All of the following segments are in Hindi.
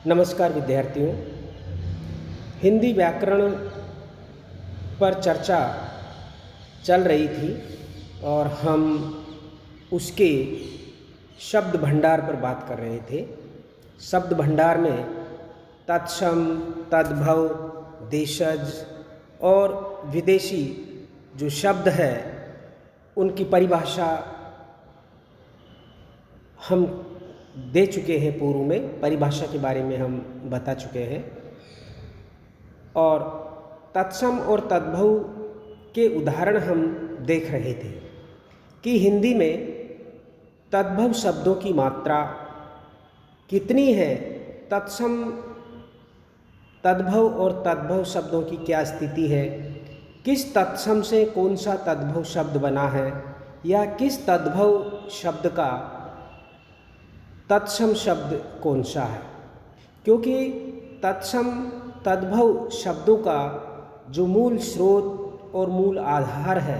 नमस्कार विद्यार्थियों। हिंदी व्याकरण पर चर्चा चल रही थी और हम उसके शब्द भंडार पर बात कर रहे थे। शब्द भंडार में तत्सम, तद्भव, देशज और विदेशी जो शब्द है उनकी परिभाषा हम दे चुके हैं। पूर्व में परिभाषा के बारे में हम बता चुके हैं और तत्सम और तद्भव के उदाहरण हम देख रहे थे कि हिंदी में तद्भव शब्दों की मात्रा कितनी है, तत्सम, तद्भव और तद्भव शब्दों की क्या स्थिति है, किस तत्सम से कौन सा तद्भव शब्द बना है या किस तद्भव शब्द का तत्सम शब्द कौन सा है। क्योंकि तत्सम तद्भव शब्दों का जो मूल स्रोत और मूल आधार है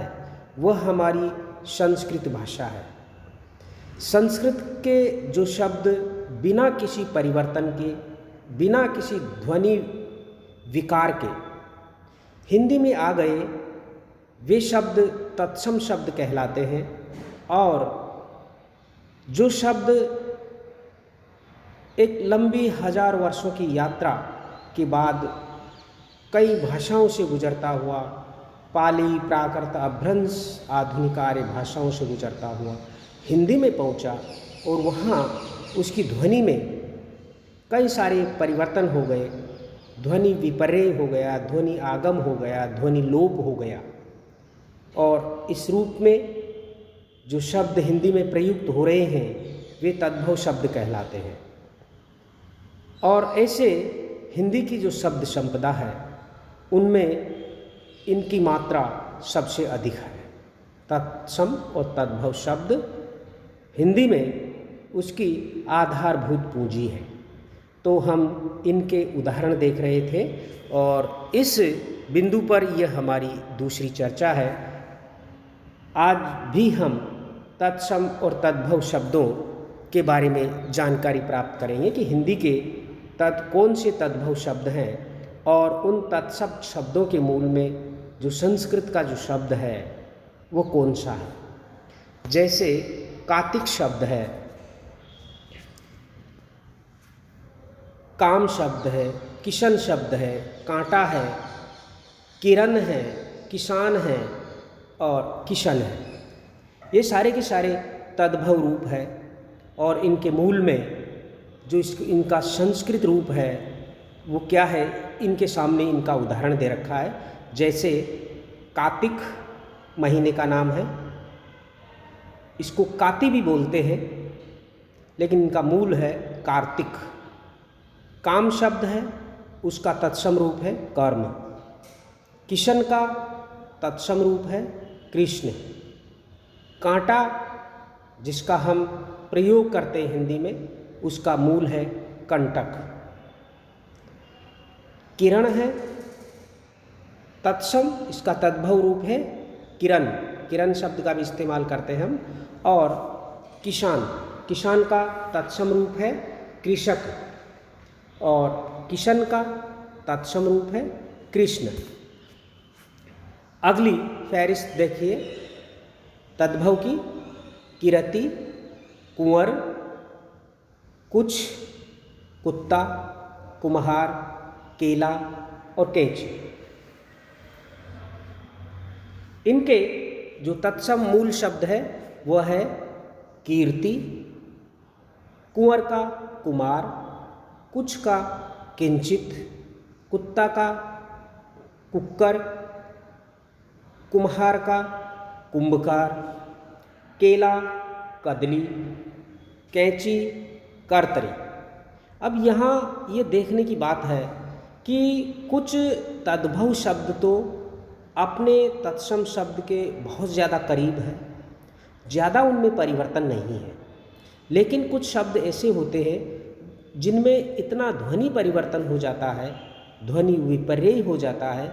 वह हमारी संस्कृत भाषा है। संस्कृत के जो शब्द बिना किसी परिवर्तन के, बिना किसी ध्वनि विकार के हिंदी में आ गए, वे शब्द तत्सम शब्द कहलाते हैं। और जो शब्द एक लंबी हजार वर्षों की यात्रा के बाद कई भाषाओं से गुजरता हुआ, पाली, प्राकृत, अपभ्रंश, आधुनिक आर्य भाषाओं से गुजरता हुआ हिंदी में पहुंचा और वहाँ उसकी ध्वनि में कई सारे परिवर्तन हो गए। ध्वनि विपर्य हो गया, ध्वनि आगम हो गया, ध्वनि लोप हो गया और इस रूप में जो शब्द हिंदी में प्रयुक्त हो रहे हैं वे तद्भव शब्द कहलाते हैं। और ऐसे हिंदी की जो शब्द संपदा है उनमें इनकी मात्रा सबसे अधिक है। तत्सम और तद्भव शब्द हिंदी में उसकी आधारभूत पूंजी है। तो हम इनके उदाहरण देख रहे थे और इस बिंदु पर यह हमारी दूसरी चर्चा है। आज भी हम तत्सम और तद्भव शब्दों के बारे में जानकारी प्राप्त करेंगे कि हिंदी के कौन से तद्भव शब्द हैं और उन तत्सम शब्दों के मूल में जो संस्कृत का जो शब्द है वो कौन सा है। जैसे कातिक शब्द है, काम शब्द है, किशन शब्द है, कांटा है, किरण है, किसान है और किशन है। ये सारे के सारे तद्भव रूप है और इनके मूल में जो इनका संस्कृत रूप है वो क्या है, इनके सामने इनका उदाहरण दे रखा है। जैसे कार्तिक महीने का नाम है, इसको काति भी बोलते हैं लेकिन इनका मूल है कार्तिक। काम शब्द है, उसका तत्सम रूप है कर्म। किशन का तत्सम रूप है कृष्ण। कांटा जिसका हम प्रयोग करते हैं हिंदी में उसका मूल है कंटक। किरण है तत्सम, इसका तद्भव रूप है किरण। किरण शब्द का भी इस्तेमाल करते हैं हम। और किसान, किसान का तत्सम रूप है कृषक और किशन का तत्सम रूप है कृष्ण। अगली फहरिस्त देखिए तद्भव की। किरति, कुंवर, कुछ, कुत्ता, कुम्हार, केला और कैंची। इनके जो तत्सम मूल शब्द है वह है कीर्ति, कुंवर का कुमार, कुछ का किंचित, कुत्ता का कुक्कर, कुम्हार का कुंभकार, केला कदली, कैंची कर्तरी। अब यहाँ ये देखने की बात है कि कुछ तद्भव शब्द तो अपने तत्सम शब्द के बहुत ज़्यादा करीब है, ज़्यादा उनमें परिवर्तन नहीं है। लेकिन कुछ शब्द ऐसे होते हैं जिनमें इतना ध्वनि परिवर्तन हो जाता है, ध्वनि विपर्य हो जाता है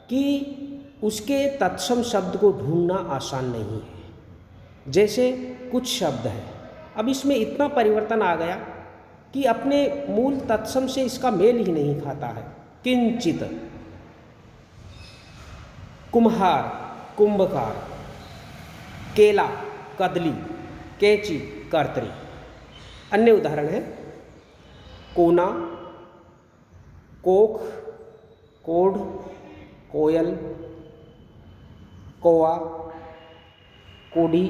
कि उसके तत्सम शब्द को ढूंढना आसान नहीं है। जैसे कुछ शब्द है, अब इसमें इतना परिवर्तन आ गया कि अपने मूल तत्सम से इसका मेल ही नहीं खाता है। किंचित, कुम्हार, कुंभकार, केला, कदली, कैंची, कर्तरी। अन्य उदाहरण है कोना, कोख, कोढ़, कोयल, कौआ, कोडी,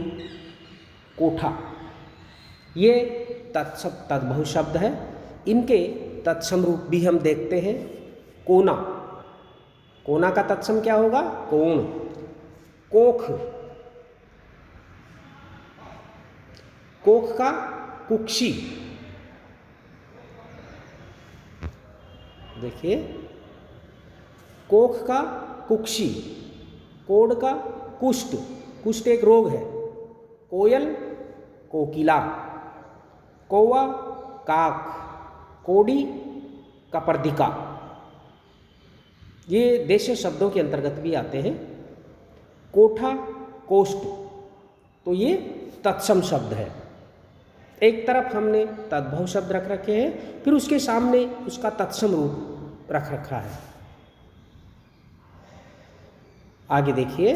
कोठा। ये तत्सम तद्भव शब्द है। इनके तत्सम रूप भी हम देखते हैं। कोना, कोना का तत्सम क्या होगा? कोण। कोख, कोख का कुक्षी। देखिए, कोख का कुक्षी, कोढ़ का कुष्ठ, कुष्ठ एक रोग है। कोयल, कोकिला, कौवा, काक, कोडी, कपर्दिका। ये देशीय शब्दों के अंतर्गत भी आते हैं। कोठा, कोष्ठ, तो ये तत्सम शब्द है। एक तरफ हमने तद्भव शब्द रख रखे हैं, फिर उसके सामने उसका तत्सम रूप रख रखा है। आगे देखिए,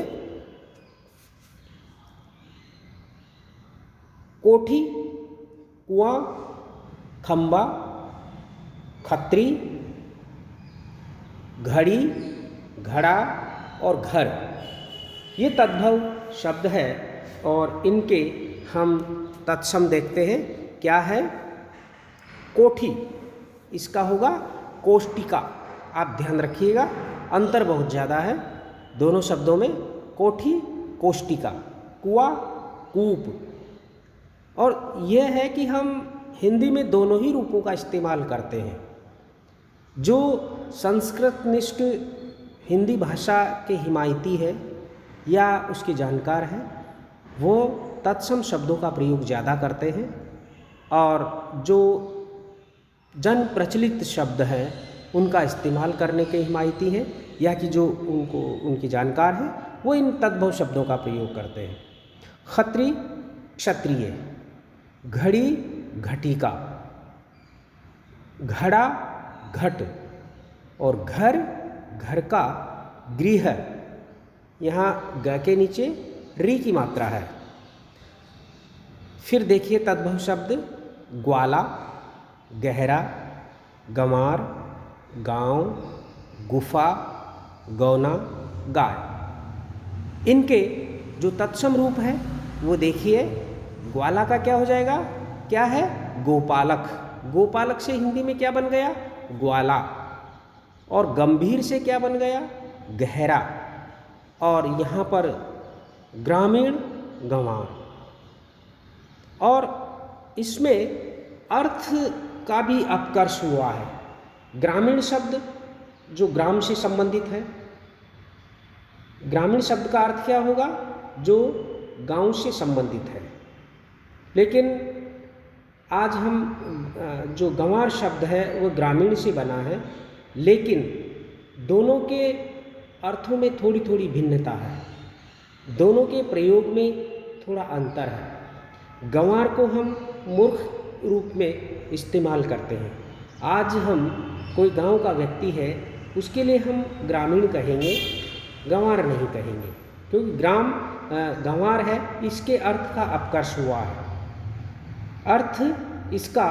कोठी, कुआं, खंबा, खत्री, घड़ी, घड़ा और घर। ये तद्भव शब्द है और इनके हम तत्सम देखते हैं। क्या है? कोठी, इसका होगा कोष्टिका। आप ध्यान रखिएगा, अंतर बहुत ज़्यादा है दोनों शब्दों में। कोठी, कोष्टिका। कुआं, कूप। और यह है कि हम हिंदी में दोनों ही रूपों का इस्तेमाल करते हैं। जो संस्कृतनिष्ठ हिंदी भाषा के हिमायती है या उसके जानकार हैं, वो तत्सम शब्दों का प्रयोग ज़्यादा करते हैं, और जो जन प्रचलित शब्द हैं उनका इस्तेमाल करने के हिमायती हैं, या कि जो उनकी जानकार हैं वो इन तद्भव शब्दों का प्रयोग करते हैं। खत्री, क्षत्रिय। घड़ी, घटिका। घड़ा, घट। और घर, घर का गृह। यहाँ ग के नीचे री की मात्रा है। फिर देखिए तद्भव शब्द ग्वाला, गहरा, गंवार, गांव, गुफा, गौना, गाय। इनके जो तत्सम रूप है वो देखिए। ग्वाला का क्या हो जाएगा? क्या है? गोपालक। गोपालक से हिंदी में क्या बन गया? ग्वाला। और गंभीर से क्या बन गया? गहरा। और यहाँ पर ग्रामीण, गंवार। और इसमें अर्थ का भी अपकर्ष हुआ है। ग्रामीण शब्द जो ग्राम से संबंधित है, ग्रामीण शब्द का अर्थ क्या होगा? जो गांव से संबंधित है। लेकिन आज हम जो गंवार शब्द है वो ग्रामीण से बना है, लेकिन दोनों के अर्थों में थोड़ी थोड़ी भिन्नता है। दोनों के प्रयोग में थोड़ा अंतर है। गंवार को हम मूर्ख रूप में इस्तेमाल करते हैं। आज हम कोई गांव का व्यक्ति है, उसके लिए हम ग्रामीण कहेंगे, गंवार नहीं कहेंगे, क्योंकि गंवार है, इसके अर्थ का अपकर्ष हुआ है। अर्थ इसका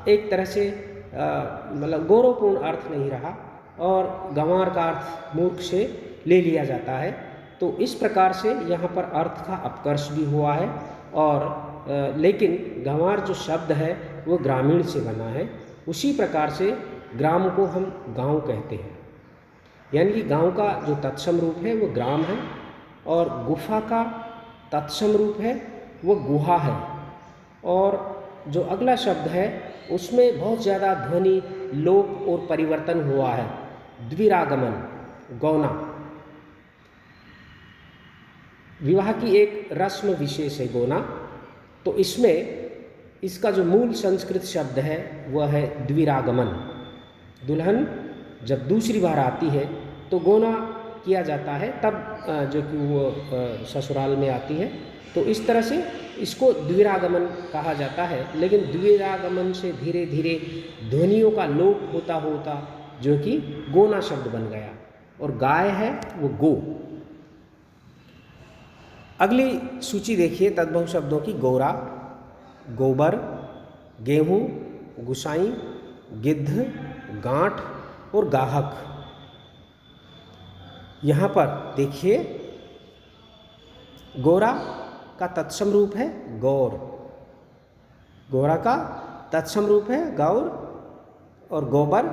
एक तरह से मतलब गौरवपूर्ण अर्थ नहीं रहा, और गंवार का अर्थ मूर्ख से ले लिया जाता है। तो इस प्रकार से यहाँ पर अर्थ का अपकर्ष भी हुआ है। और लेकिन गंवार जो शब्द है वो ग्रामीण से बना है। उसी प्रकार से ग्राम को हम गांव कहते हैं, यानी कि गांव का जो तत्सम रूप है वो ग्राम है, और गुफा का तत्सम रूप है वो गुहा है। और जो अगला शब्द है उसमें बहुत ज़्यादा ध्वनि लोप और परिवर्तन हुआ है। द्विरागमन, गौना। विवाह की एक रस्म विशेष है गौना। तो इसमें इसका जो मूल संस्कृत शब्द है वह है द्विरागमन। दुल्हन जब दूसरी बार आती है तो गौना किया जाता है तब जो कि वो ससुराल में आती है। तो इस तरह से इसको द्विरागमन कहा जाता है। लेकिन द्विरागमन से धीरे धीरे ध्वनियों का लोप होता होता जो कि गोना शब्द बन गया, और गाय है वो गो। अगली सूची देखिए तद्भव शब्दों की। गौरा, गोबर, गेहूँ, गुसाई, गिद्ध, गांठ और गाहक। यहाँ पर देखिए गोरा का तत्सम रूप है गौर, गोरा का तत्सम रूप है गौर, और गोबर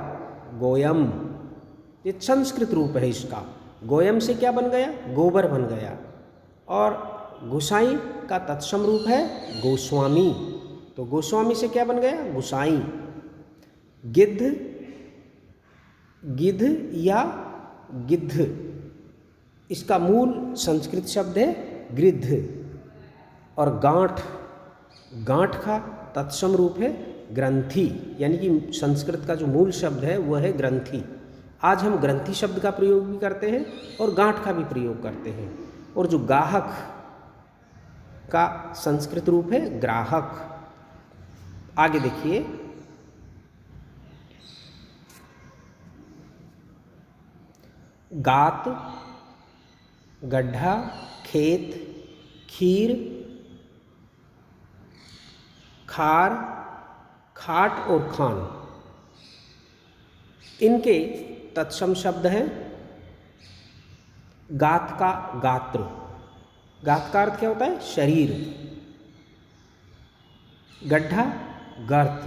गोयम, ये संस्कृत रूप है इसका। गोयम से क्या बन गया? गोबर बन गया। और गुसाई का तत्सम रूप है गोस्वामी, तो गोस्वामी से क्या बन गया? गुसाई। गिद्ध, गिद्ध या गिद्ध, इसका मूल संस्कृत शब्द है गृद्ध। और गांठ, गांठ का तत्सम रूप है ग्रंथि, यानी कि संस्कृत का जो मूल शब्द है वह है ग्रंथि। आज हम ग्रंथि शब्द का प्रयोग भी करते हैं और गांठ का भी प्रयोग करते हैं। और जो गाहक का संस्कृत रूप है ग्राहक। आगे देखिए, गात, गड्ढा, खेत, खीर, खार, खाट और खान, इनके तत्सम शब्द हैं। गात का गात्र, गात का अर्थ क्या होता है? शरीर। गड्ढा, गर्त।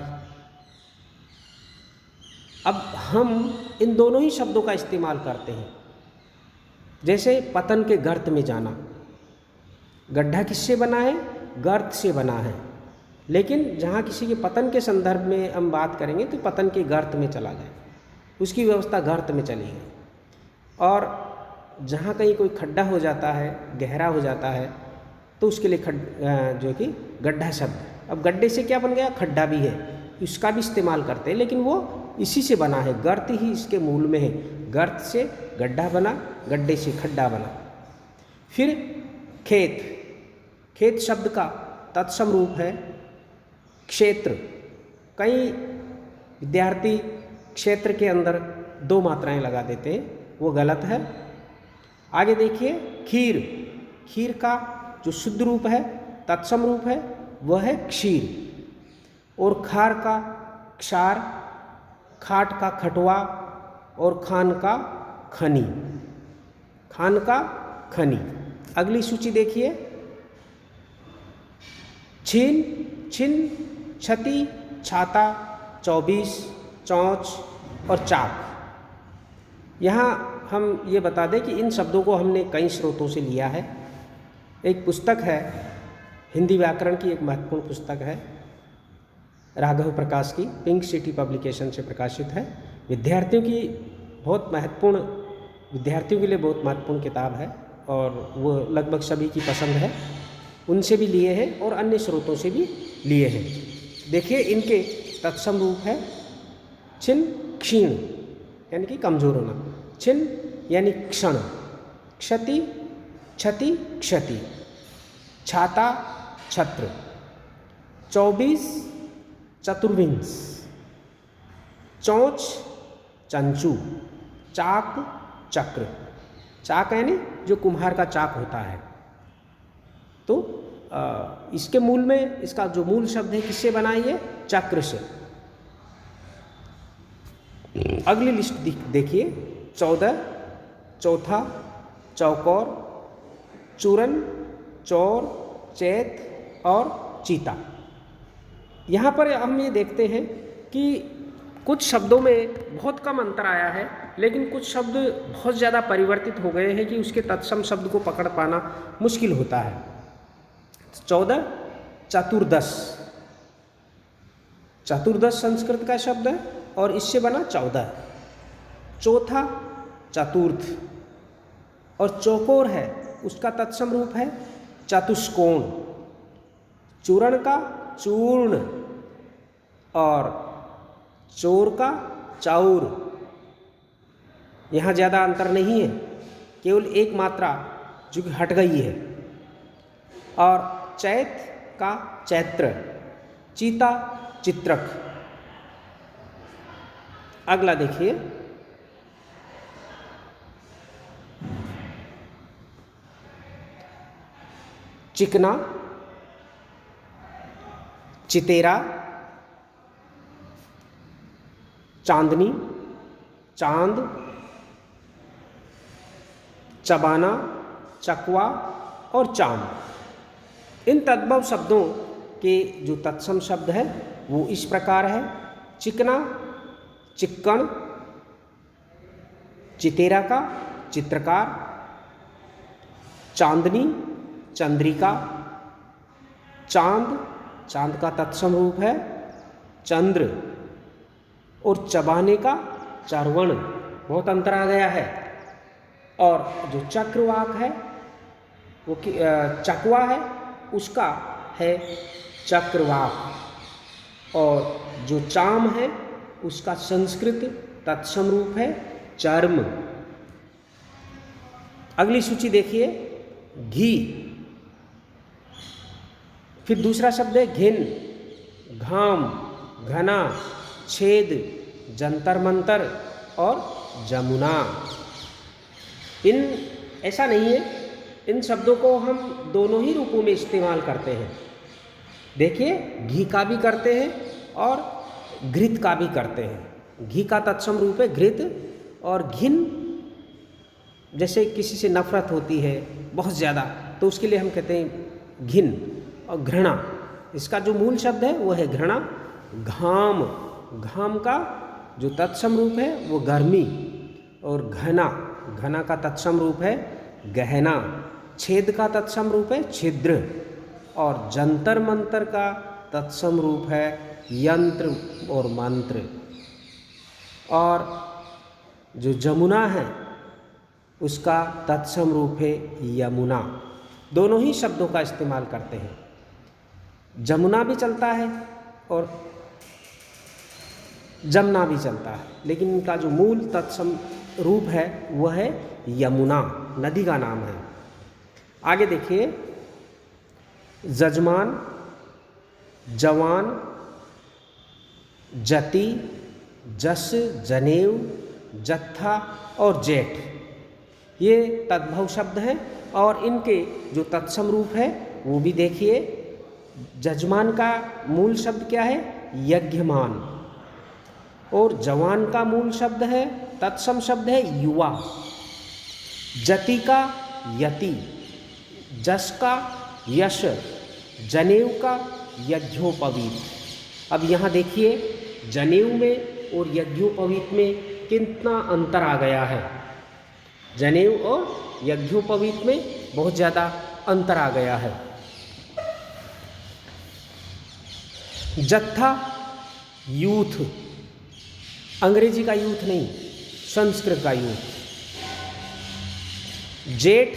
अब हम इन दोनों ही शब्दों का इस्तेमाल करते हैं। जैसे पतन के गर्त में जाना, गड्ढा किससे बना है? गर्त से बना है। लेकिन जहाँ किसी के पतन के संदर्भ में हम बात करेंगे तो पतन के गर्त में चला गया, उसकी व्यवस्था गर्त में चली गई। और जहाँ कहीं कोई खड्डा हो जाता है, गहरा हो जाता है, तो उसके लिए जो कि गड्ढा शब्द। अब गड्ढे से क्या बन गया? खड्डा भी है, इसका भी इस्तेमाल करते हैं, लेकिन वो इसी से बना है, गर्त ही इसके मूल में है। गर्त से गड्ढा बना, गड्ढे से खड्डा बना। फिर खेत, खेत शब्द का तत्सम रूप है क्षेत्र। कई विद्यार्थी क्षेत्र के अंदर दो मात्राएं लगा देते हैं, वो गलत है। आगे देखिए, खीर, खीर का जो शुद्ध रूप है, तत्सम रूप है, वह है क्षीर। और खार का क्षार, खाट का खटवा और खान का खनी, खान का खनी। अगली सूची देखिए, छीन, छिन, छती, छाता, 24, चौंच और चाक। यहाँ हम ये बता दें कि इन शब्दों को हमने कई स्रोतों से लिया है। एक पुस्तक है, हिंदी व्याकरण की एक महत्वपूर्ण पुस्तक है, राघव प्रकाश की, पिंक सिटी पब्लिकेशन से प्रकाशित है। विद्यार्थियों की बहुत महत्वपूर्ण, विद्यार्थियों के लिए बहुत महत्वपूर्ण किताब है और वो लगभग सभी की पसंद है। उनसे भी लिए हैं और अन्य स्रोतों से भी लिए हैं। देखिए, इनके तत्सम रूप है छिन, क्षीण यानी कि कमजोर होना, छिन यानी क्षण, क्षति, क्षति, क्षति, छाता, छत्र, 24, चतुर्विंश, चौंच, चंचू, चाक, चक्र। चाक यानी जो कुम्हार का चाक होता है। तो इसके मूल में, इसका जो मूल शब्द है किससे बना है? चक्र से। अगली लिस्ट देखिए, 14, चौथा, चौकोर, चूरन, चौर, चैत और चीता। यहाँ पर हम ये देखते हैं कि कुछ शब्दों में बहुत कम अंतर आया है, लेकिन कुछ शब्द बहुत ज़्यादा परिवर्तित हो गए हैं कि उसके तत्सम शब्द को पकड़ पाना मुश्किल होता है। 14, चतुर्दश, चतुर्दश संस्कृत का शब्द है और इससे बना 14। चौथा, चतुर्थ, और चौकोर है, उसका तत्सम रूप है चतुष्कोण। चूर्ण का चूर्ण और चोर का चाउर। यहाँ ज़्यादा अंतर नहीं है। केवल एक मात्रा जो कि हट गई है। और चैत का चैत्र, चीता चित्रक। अगला देखिए, चिकना, चितेरा, चांदनी, चांद, चबाना, चकवा और चांद। इन तद्भव शब्दों के जो तत्सम शब्द है वो इस प्रकार है। चिकना, चिक्कण, चितेरा का चित्रकार, चांदनी, चंद्रिका, चांद, चांद का तत्सम रूप है चंद्र, और चबाने का चर्वण। बहुत अंतर आ गया है। और जो चक्रवाक है वो चकवा है, उसका है चक्रवाक। और जो चाम है उसका संस्कृत तत्सम रूप है चर्म। अगली सूची देखिए, घी। फिर दूसरा शब्द है घिन, घाम, घना, छेद, जंतर मंतर और जमुना। ऐसा नहीं है, इन शब्दों को हम दोनों ही रूपों में इस्तेमाल करते हैं। देखिए, घी का भी करते हैं और घृत का भी करते हैं। घी का तत्सम रूप है घृत, और घिन जैसे किसी से नफरत होती है बहुत ज़्यादा, तो उसके लिए हम कहते हैं घिन। और घृणा, इसका जो मूल शब्द है वो है घृणा। घाम, घाम का जो तत्सम रूप है वो गर्मी। और घना, घना का तत्सम रूप है गहना। छेद का तत्सम रूप है छिद्र। और जंतर मंतर का तत्सम रूप है यंत्र और मंत्र। और जो जमुना है उसका तत्सम रूप है यमुना। दोनों ही शब्दों का इस्तेमाल करते हैं। जमुना भी चलता है और जमुना भी चलता है, लेकिन इनका जो मूल तत्सम रूप है वह है यमुना, नदी का नाम है। आगे देखिए, जजमान, जवान, जति, जस, जनेऊ, जत्था और जेठ, ये तद्भव शब्द हैं। और इनके जो तत्सम रूप है वो भी देखिए। जजमान का मूल शब्द क्या है? यज्ञमान। और जवान का मूल शब्द है, तत्सम शब्द है युवा। जति का यति, जस का यश, जनेऊ का यज्ञोपवीत। अब यहाँ देखिए, जनेऊ में और यज्ञोपवीत में कितना अंतर आ गया है। जनेऊ और यज्ञोपवीत में बहुत ज़्यादा अंतर आ गया है। जत्था यूथ, अंग्रेजी का यूथ नहीं, संस्कृत का यूथ। जेठ,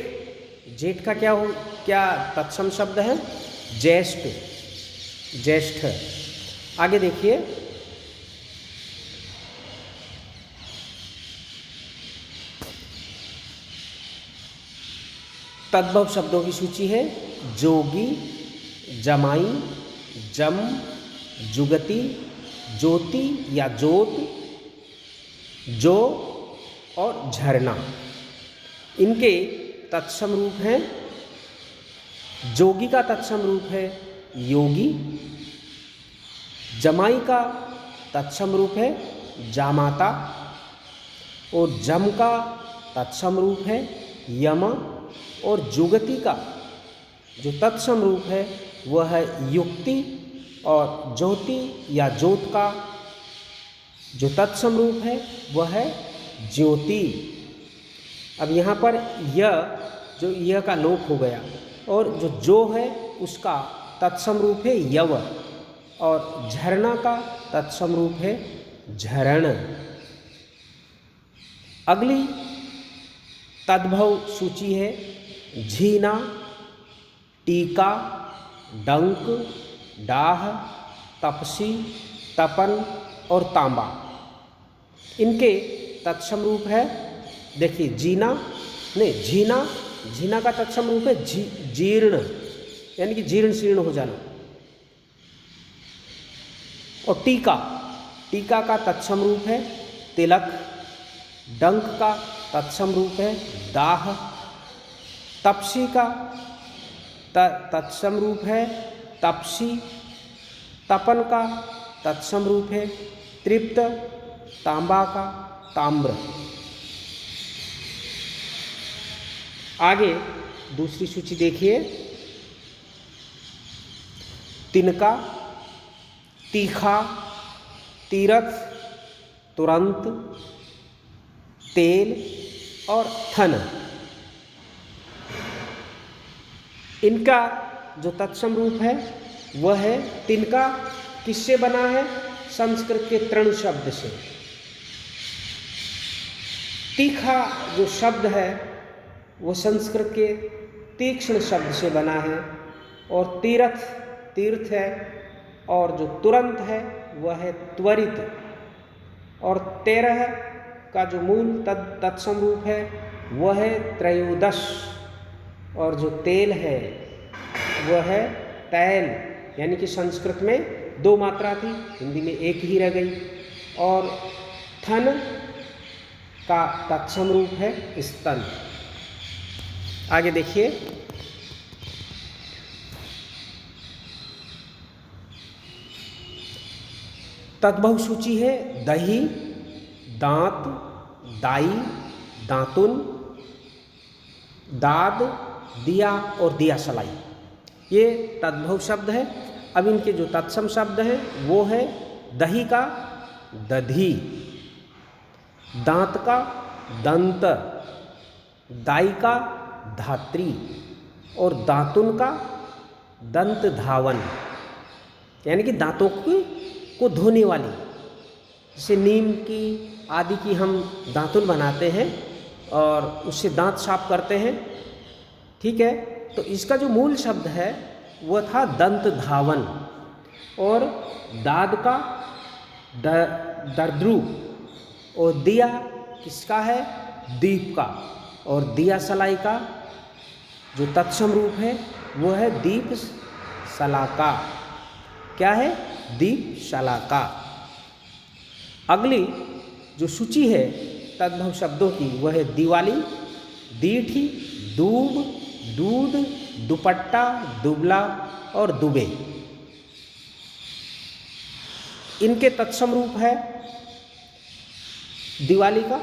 जेठ का क्या तत्सम शब्द है? ज्येष्ठ, ज्येष्ठ। आगे देखिए, तद्भव शब्दों की सूची है। जोगी, जमाई, जम, जुगति, ज्योति या जोत, जो और झरना। इनके तत्सम रूप हैं। जोगी का तत्सम रूप है योगी। जमाई का तत्सम रूप है जामाता। और जम का तत्सम रूप है यम। और जुगति का जो तत्सम रूप है वह है युक्ति। और ज्योति या ज्योत का जो तत्सम रूप है वह है ज्योति। अब यहाँ पर यह का लोप हो गया, और जो है उसका तत्सम रूप है यव। और झरना का तत्सम रूप है झरण। अगली तद्भव सूची है झीना, टीका, डंक, डाह, तपसी, तपन और तांबा। इनके तत्सम रूप है, देखिए, जीना नहीं, झीना, झीना का तत्सम रूप है जीर्ण, यानी कि जीर्ण शीर्ण हो जाना। और टीका, टीका का तत्सम रूप है तिलक। डंक का तत्सम रूप है दाह। तपसी का तत्सम रूप है तपसी। तपन का तत्सम रूप है तृप्त। तांबा का ताम्र। आगे दूसरी सूची देखिए। तिनका, तीखा, तीरथ, तुरंत, तेल और थन। इनका जो तत्सम रूप है वह है तिनका किससे बना है? संस्कृत के तृण शब्द से। तीखा जो शब्द है वो संस्कृत के तीक्ष्ण शब्द से बना है। और तीरथ तीर्थ है। और जो तुरंत है वह है त्वरित। और 13 का जो मूल तत्सम रूप है वह है त्रयोदश। और जो तेल है वह है तैल, यानी कि संस्कृत में 2 मात्रा थी, हिंदी में 1 ही रह गई। और थन का तत्सम रूप है स्तन। आगे देखिए। तद्भव सूची है दही, दांत, दाई, दातुन, दाद, दिया और दिया सलाई। ये तद्भव शब्द है। अब इनके जो तत्सम शब्द हैं वो है दही का दधी, दांत का दंत, दाई का धात्री और दातुन का दंत धावन, यानी कि दांतों को धोने वाली। जैसे नीम की आदि की हम दातुन बनाते हैं और उससे दांत साफ करते हैं, ठीक है। तो इसका जो मूल शब्द है वह था दंत धावन। और दाद का दर्द्रु। और दिया किसका है? दीप का। और दिया सलाई का जो तत्सम रूप है वो है दीप शलाका। क्या है? दीप शलाका। अगली जो सूची है तद्भव शब्दों की वह है दिवाली, दीठी, दूब, दूध, दुपट्टा, दुबला और दुबे। इनके तत्सम रूप है दिवाली का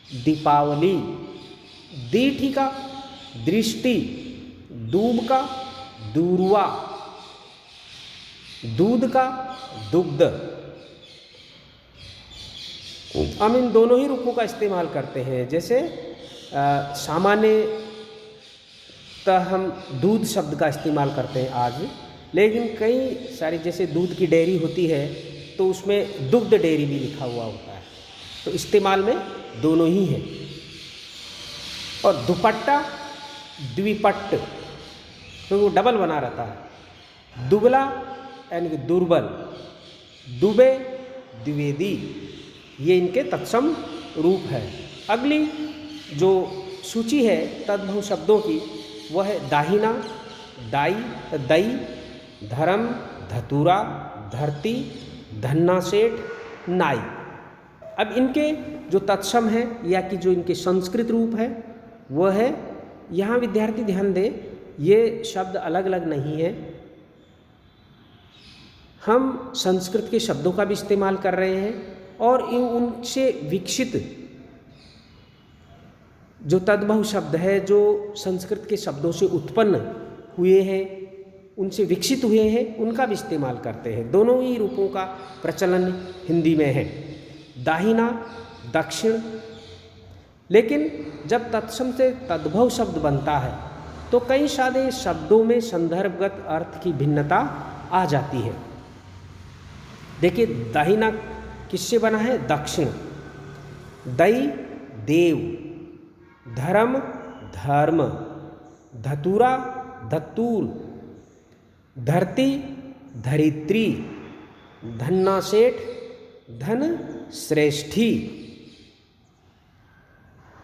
दीपावली, दीठी का दृष्टि, दूब का दूरवा, दूध का दुग्ध। हम इन दोनों ही रूपों का इस्तेमाल करते हैं। जैसे सामान्यतः हम दूध शब्द का इस्तेमाल करते हैं आज, लेकिन कई सारी जैसे दूध की डेयरी होती है तो उसमें दुग्ध डेयरी भी लिखा हुआ होता है। तो इस्तेमाल में दोनों ही हैं। और दुपट्टा द्विपट्ट, तो वो डबल बना रहता है। दुबला यानी कि दुर्बल, दुबे द्विवेदी, ये इनके तत्सम रूप है। अगली जो सूची है तद्भव शब्दों की वह है दाहिना, दाई, दई, धर्म, धतूरा, धरती, धन्ना सेठ, नाई। अब इनके जो तत्सम है या कि जो इनके संस्कृत रूप है वह है, यहाँ विद्यार्थी ध्यान दें, ये शब्द अलग अलग नहीं है। हम संस्कृत के शब्दों का भी इस्तेमाल कर रहे हैं और उनसे विकसित जो तद्भव शब्द है जो संस्कृत के शब्दों से उत्पन्न हुए हैं, उनसे विकसित हुए हैं, उनका भी इस्तेमाल करते हैं। दोनों ही रूपों का प्रचलन हिंदी में है, दाहिना, दक्षिण। लेकिन जब तत्सम से तद्भव शब्द बनता है तो कई सारे शब्दों में संदर्भगत अर्थ की भिन्नता आ जाती है। देखिए, दाहिना किससे बना है? दक्षिण। दई देव, धर्म धर्म, धतूरा धतूर, धरती धरित्री, धन्ना सेठ धन श्रेष्ठी,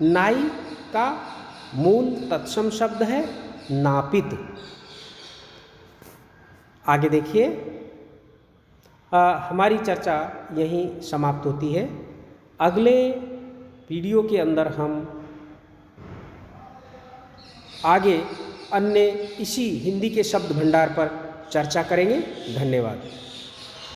नाई का मूल तत्सम शब्द है नापित। आगे देखिए, हमारी चर्चा यहीं समाप्त होती है। अगले वीडियो के अंदर हम आगे अन्य इसी हिंदी के शब्द भंडार पर चर्चा करेंगे। धन्यवाद।